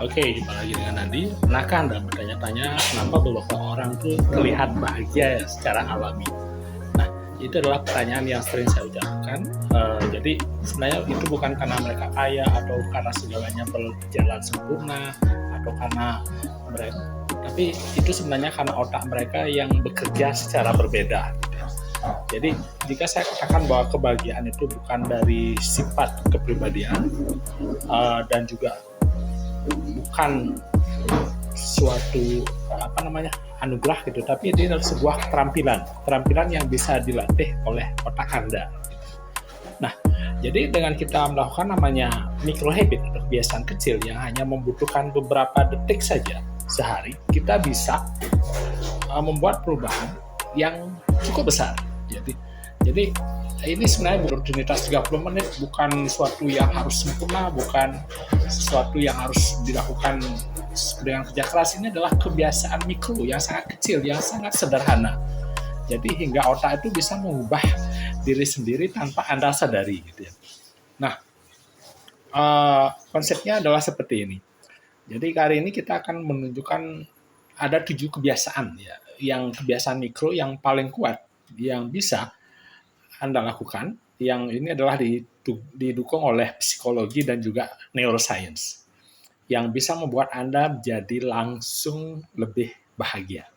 Oke, jumpa lagi dengan Nandi. Pernahkah Anda bertanya-tanya kenapa beberapa orang tuh terlihat bahagia ya secara alami? Nah, itu adalah pertanyaan yang sering saya ucapkan. Jadi sebenarnya itu bukan karena mereka kaya atau karena segalanya berjalan sempurna atau karena mereka, tapi itu sebenarnya karena otak mereka yang bekerja secara berbeda. Jadi jika saya katakan bahwa kebahagiaan itu bukan dari sifat kepribadian dan juga bukan suatu anugerah gitu, tapi ini adalah sebuah keterampilan yang bisa dilatih oleh otak Anda. Nah, jadi dengan kita melakukan namanya micro habit atau kebiasaan kecil yang hanya membutuhkan beberapa detik saja sehari, kita bisa membuat perubahan yang cukup besar. Jadi ini sebenarnya rutinitas 30 menit bukan sesuatu yang harus sempurna, bukan sesuatu yang harus dilakukan dengan kerja keras. Ini adalah kebiasaan mikro yang sangat kecil, yang sangat sederhana. Jadi hingga otak itu bisa mengubah diri sendiri tanpa Anda sadari gitu ya. Nah, konsepnya adalah seperti ini. Jadi kali ini kita akan menunjukkan ada 7 kebiasaan ya, yang kebiasaan mikro yang paling kuat yang bisa Anda lakukan, yang ini adalah didukung oleh psikologi dan juga neuroscience, yang bisa membuat Anda jadi langsung lebih bahagia.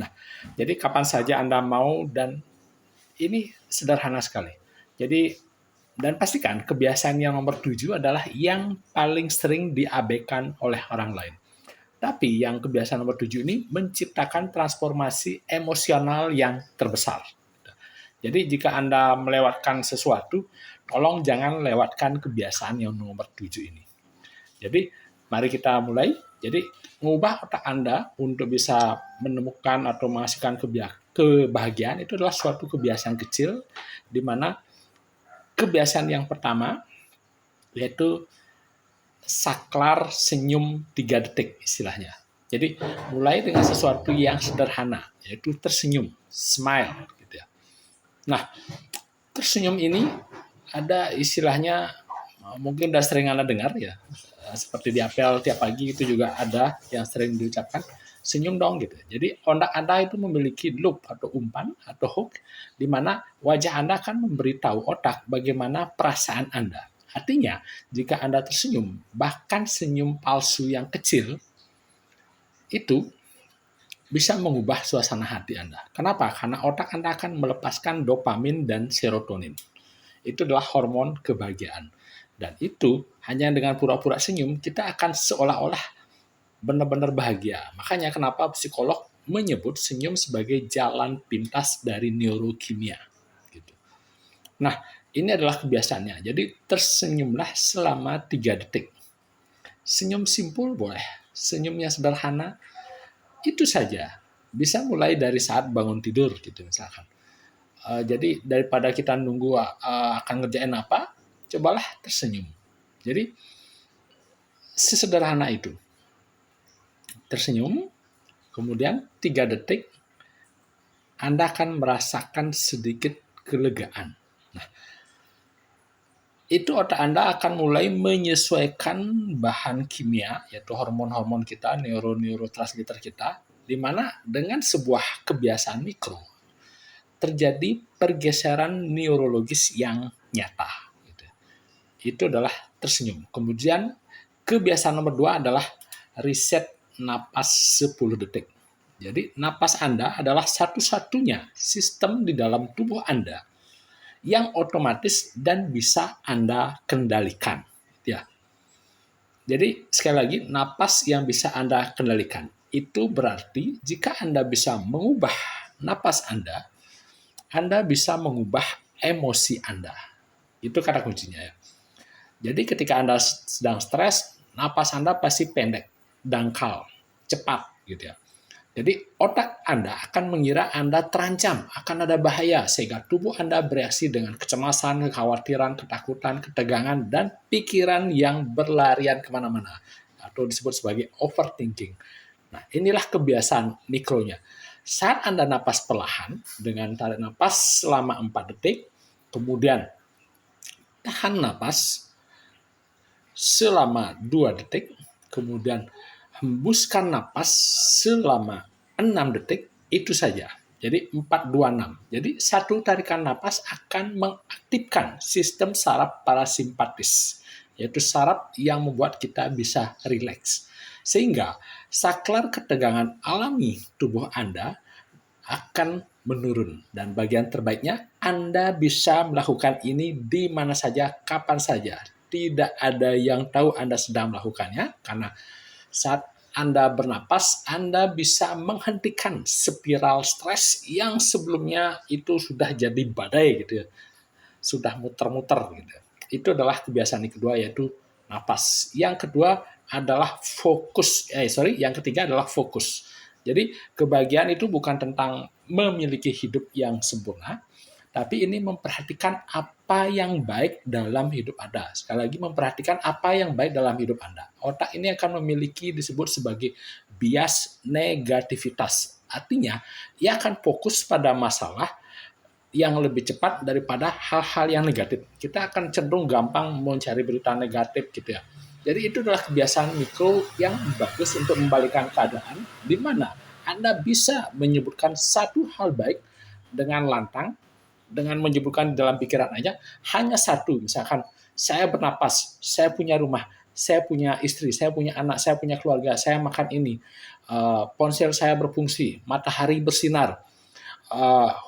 Nah, jadi kapan saja Anda mau, dan ini sederhana sekali. Jadi, dan pastikan kebiasaan yang nomor 7 adalah yang paling sering diabaikan oleh orang lain. Tapi yang kebiasaan nomor 7 ini menciptakan transformasi emosional yang terbesar. Jadi jika Anda melewatkan sesuatu, tolong jangan lewatkan kebiasaan yang nomor 7 ini. Jadi mari kita mulai. Jadi mengubah otak Anda untuk bisa menemukan atau menghasilkan kebahagiaan itu adalah suatu kebiasaan kecil, di mana kebiasaan yang pertama yaitu saklar senyum 3 detik istilahnya. Jadi mulai dengan sesuatu yang sederhana, yaitu tersenyum, smile gitu ya. Nah, tersenyum ini ada istilahnya, mungkin udah sering Anda dengar ya, seperti di apel tiap pagi itu juga ada yang sering diucapkan, senyum dong gitu. Jadi otak Anda itu memiliki loop atau umpan atau hook, di mana wajah Anda akan memberitahu otak bagaimana perasaan Anda. Artinya, jika Anda tersenyum, bahkan senyum palsu yang kecil, itu bisa mengubah suasana hati Anda. Kenapa? Karena otak Anda akan melepaskan dopamin dan serotonin. Itu adalah hormon kebahagiaan. Dan itu hanya dengan pura-pura senyum, kita akan seolah-olah benar-benar bahagia. Makanya kenapa psikolog menyebut senyum sebagai jalan pintas dari neurokimia. Gitu. Nah, ini adalah kebiasaannya. Jadi tersenyumlah selama 3 detik. Senyum simpul boleh, senyum yang sederhana, itu saja. Bisa mulai dari saat bangun tidur gitu misalkan. Jadi daripada kita nunggu akan ngerjain apa, cobalah tersenyum. Jadi sesederhana itu. Tersenyum, kemudian 3 detik Anda akan merasakan sedikit kelegaan. Nah, itu otak Anda akan mulai menyesuaikan bahan kimia, yaitu hormon-hormon kita, neurotransmitter kita, di mana dengan sebuah kebiasaan mikro terjadi pergeseran neurologis yang nyata. Itu adalah tersenyum. Kemudian kebiasaan nomor 2 adalah reset napas 10 detik. Jadi napas Anda adalah satu-satunya sistem di dalam tubuh Anda yang otomatis dan bisa Anda kendalikan. Ya. Jadi sekali lagi, napas yang bisa Anda kendalikan. Itu berarti jika Anda bisa mengubah napas Anda bisa mengubah emosi Anda. Itu kata kuncinya ya. Jadi ketika Anda sedang stres, napas Anda pasti pendek, dangkal, cepat gitu ya. Jadi otak Anda akan mengira Anda terancam, akan ada bahaya, sehingga tubuh Anda bereaksi dengan kecemasan, kekhawatiran, ketakutan, ketegangan, dan pikiran yang berlarian kemana-mana, atau disebut sebagai overthinking. Nah, inilah kebiasaan mikronya. Saat Anda napas perlahan, dengan tarik napas selama 4 detik, kemudian tahan napas selama 2 detik, kemudian hembuskan napas selama 6 detik, itu saja. Jadi 4-2-6. Jadi satu tarikan napas akan mengaktifkan sistem saraf parasimpatis, yaitu saraf yang membuat kita bisa rileks. Sehingga saklar ketegangan alami tubuh Anda akan menurun. Dan bagian terbaiknya, Anda bisa melakukan ini di mana saja, kapan saja. Tidak ada yang tahu Anda sedang melakukannya, karena saat Anda bernapas, Anda bisa menghentikan spiral stres yang sebelumnya itu sudah jadi badai gitu ya. Sudah muter-muter gitu. Itu adalah kebiasaan yang kedua, yaitu napas. Yang kedua adalah yang ketiga adalah fokus. Jadi kebahagiaan itu bukan tentang memiliki hidup yang sempurna, tapi ini memperhatikan apa yang baik dalam hidup Anda. Sekali lagi, memperhatikan apa yang baik dalam hidup Anda. Otak ini akan memiliki disebut sebagai bias negativitas. Artinya, ia akan fokus pada masalah yang lebih cepat daripada hal-hal yang negatif. Kita akan cenderung gampang mencari berita negatif gitu ya. Jadi itu adalah kebiasaan mikro yang bagus untuk membalikan keadaan, di mana Anda bisa menyebutkan satu hal baik dengan lantang, dengan menyebutkan dalam pikiran aja, hanya satu. Misalkan, saya bernapas, saya punya rumah, saya punya istri, saya punya anak, saya punya keluarga, saya makan ini, ponsel saya berfungsi, matahari bersinar,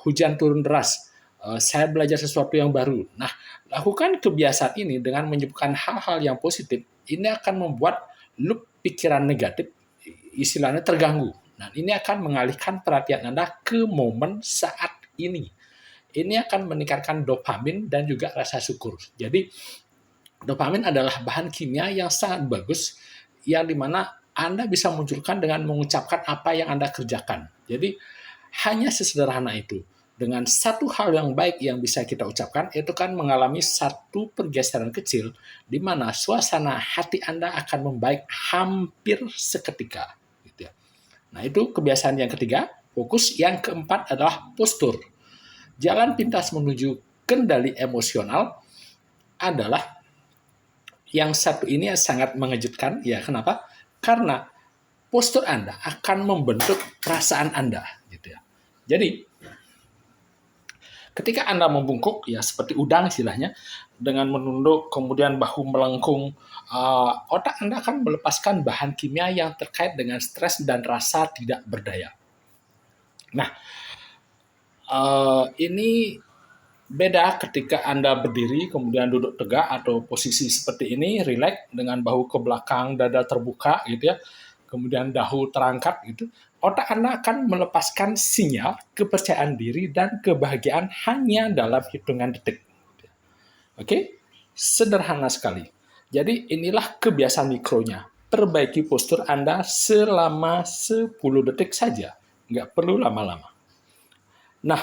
hujan turun deras, saya belajar sesuatu yang baru. Nah, lakukan kebiasaan ini dengan menyebutkan hal-hal yang positif. Ini akan membuat loop pikiran negatif, istilahnya, terganggu. Nah, ini akan mengalihkan perhatian Anda ke momen saat ini. Ini akan meningkatkan dopamin dan juga rasa syukur. Jadi, dopamin adalah bahan kimia yang sangat bagus, yang dimana Anda bisa munculkan dengan mengucapkan apa yang Anda kerjakan. Jadi, hanya sesederhana itu. Dengan satu hal yang baik yang bisa kita ucapkan, itu kan mengalami satu pergeseran kecil, di mana suasana hati Anda akan membaik hampir seketika. Gitu ya. Nah, itu kebiasaan yang ketiga, fokus. Yang keempat adalah postur. Jalan pintas menuju kendali emosional adalah yang satu ini sangat mengejutkan. Ya, kenapa? Karena postur Anda akan membentuk perasaan Anda. Gitu ya. Jadi, ketika Anda membungkuk, ya seperti udang istilahnya, dengan menunduk, kemudian bahu melengkung, otak Anda akan melepaskan bahan kimia yang terkait dengan stres dan rasa tidak berdaya. Nah, ini beda ketika Anda berdiri, kemudian duduk tegak atau posisi seperti ini, rileks dengan bahu ke belakang, dada terbuka gitu ya, kemudian dahu terangkat gitu. Otak Anda akan melepaskan sinyal kepercayaan diri dan kebahagiaan hanya dalam hitungan detik. Oke? Sederhana sekali. Jadi inilah kebiasaan mikronya. Perbaiki postur Anda selama 10 detik saja. Nggak perlu lama-lama. Nah,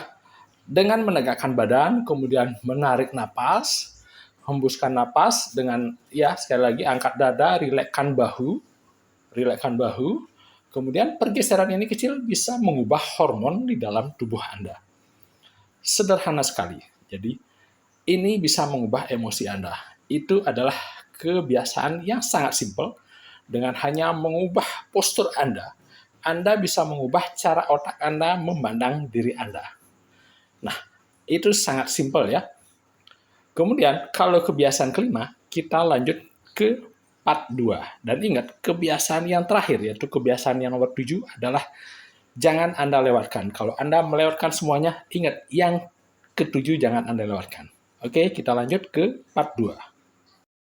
dengan menegakkan badan, kemudian menarik napas, hembuskan napas dengan, ya sekali lagi, angkat dada, rilekskan bahu, kemudian pergeseran ini kecil bisa mengubah hormon di dalam tubuh Anda. Sederhana sekali. Jadi, ini bisa mengubah emosi Anda. Itu adalah kebiasaan yang sangat simpel. Dengan hanya mengubah postur Anda bisa mengubah cara otak Anda memandang diri Anda. Nah, itu sangat simpel ya. Kemudian, kalau kebiasaan kelima, kita lanjut ke part 2. Dan ingat, kebiasaan yang terakhir, yaitu kebiasaan yang nomor 7 adalah jangan Anda lewatkan. Kalau Anda melewatkan semuanya, ingat, yang ketujuh jangan Anda lewatkan. Oke, kita lanjut ke part 2.